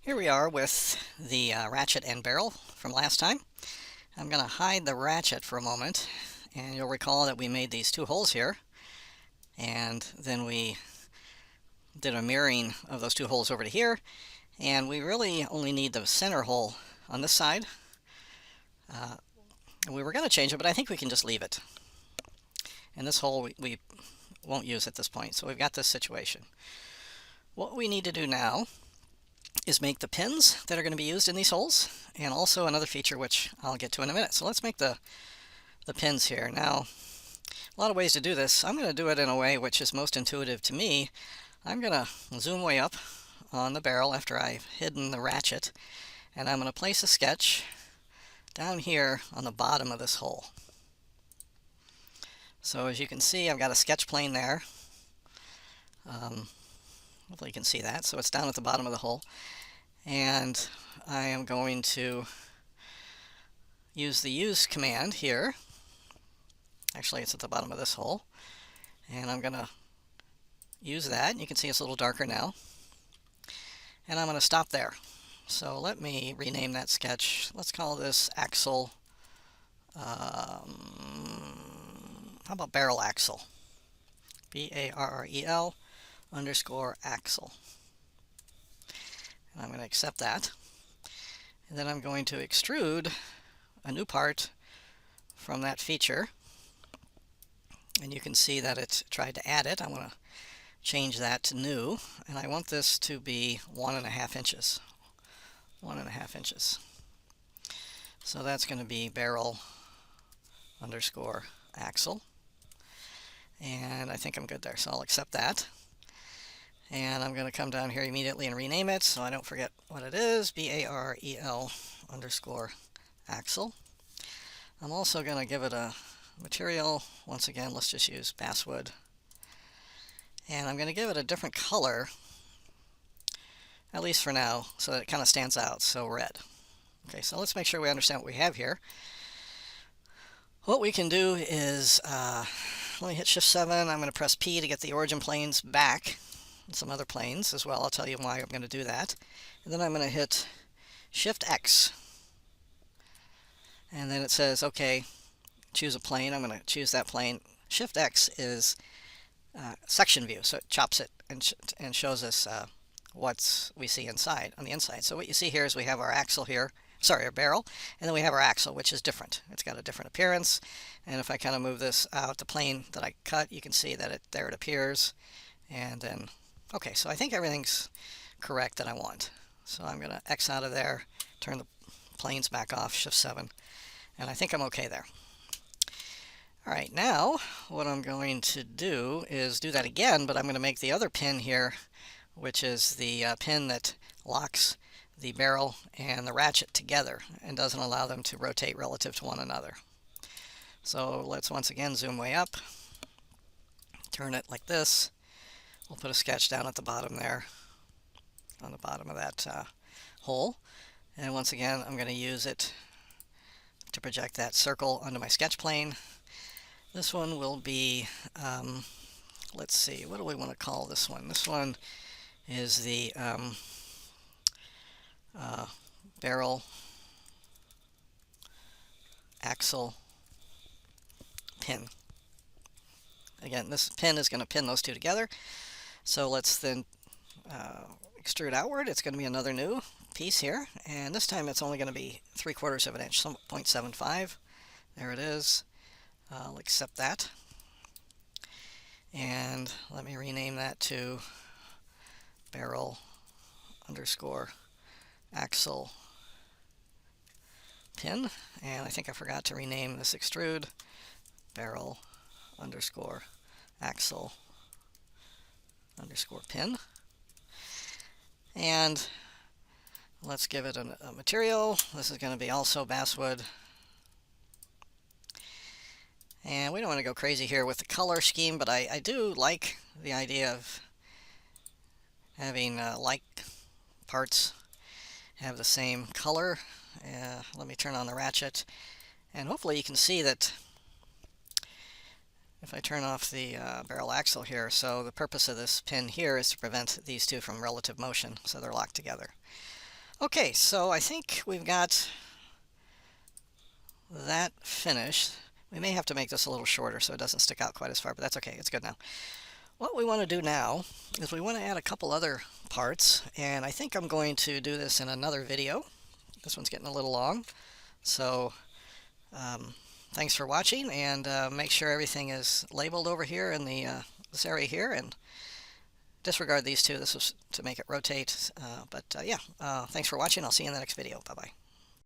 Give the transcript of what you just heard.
Here we are with the ratchet and barrel from last time. I'm going to hide the ratchet for a moment, and you'll recall that we made these two holes here, and then we did a mirroring of those two holes over to here, and we really only need the center hole on this side. We were going to change it, but I think we can just leave it. And this hole we won't use at this point, so we've got this situation. What we need to do now is make the pins that are going to be used in these holes, and also another feature which I'll get to in a minute. So let's make the pins here. Now, a lot of ways to do this. I'm going to do it in a way which is most intuitive to me. I'm going to zoom way up on the barrel after I've hidden the ratchet, and I'm going to place a sketch down here on the bottom of this hole. So as you can see, I've got a sketch plane there. Hopefully you can see that. So it's down at the bottom of the hole. And I am going to use the use command here. Actually, it's at the bottom of this hole. And I'm going to use that. You can see it's a little darker now. And I'm going to stop there. So let me rename that sketch. Let's call this axle. How about barrel axle? B-A-R-R-E-L _ axle. And I'm going to accept that. And then I'm going to extrude a new part from that feature. And you can see that it tried to add it. I want to change that to new. And I want this to be 1.5 inches. 1.5 inches. So that's going to be barrel _ axle. And I think I'm good there, so I'll accept that. And I'm going to come down here immediately and rename it so I don't forget what it is. B-A-R-E-L _ axle. I'm also going to give it a material. Once again, let's just use basswood. And I'm going to give it a different color, at least for now, so that it kind of stands out, so red. Okay, so let's make sure we understand what we have here. What we can do is, let me hit Shift 7. I'm going to press P to get the origin planes back, and some other planes as well. I'll tell you why I'm going to do that. And then I'm going to hit Shift X. And then it says, okay, choose a plane. I'm going to choose that plane. Shift X is section view, so it chops it and shows us what we see inside, on the inside. So what you see here is we have our axle here, sorry, our barrel, and then we have our axle, which is different. It's got a different appearance. And if I kind of move this out, the plane that I cut, you can see that there it appears. And then, okay, so I think everything's correct that I want. So I'm going to X out of there, turn the planes back off, Shift 7, and I think I'm okay there. All right, now what I'm going to do is do that again, but I'm going to make the other pin here, which is the pin that locks the barrel and the ratchet together and doesn't allow them to rotate relative to one another. So let's once again zoom way up, turn it like this. We'll put a sketch down at the bottom there, on the bottom of that hole. And once again, I'm going to use it to project that circle onto my sketch plane. This one will be, let's see, what do we want to call this one? This one is the barrel axle pin. Again, this pin is going to pin those two together. So let's then extrude outward. It's going to be another new piece here, and this time it's only going to be 3/4 of an inch, so 0.75. There it is. I'll accept that. And let me rename that to barrel _ axle pin. And I think I forgot to rename this extrude barrel _ axle _ pin. And let's give it a material. This is going to be also basswood. And we don't want to go crazy here with the color scheme, but I do like the idea of having like parts have the same color. Let me turn on the ratchet, and hopefully you can see that if I turn off the barrel axle here, so the purpose of this pin here is to prevent these two from relative motion, so they're locked together. Okay, so I think we've got that finished. We may have to make this a little shorter so it doesn't stick out quite as far, but that's okay. It's good now. What we want to do now is we want to add a couple other parts, and I think I'm going to do this in another video. This one's getting a little long, so thanks for watching, and make sure everything is labeled over here in the this area here, and disregard these two. This was to make it rotate, but yeah, thanks for watching. I'll see you in the next video. Bye-bye.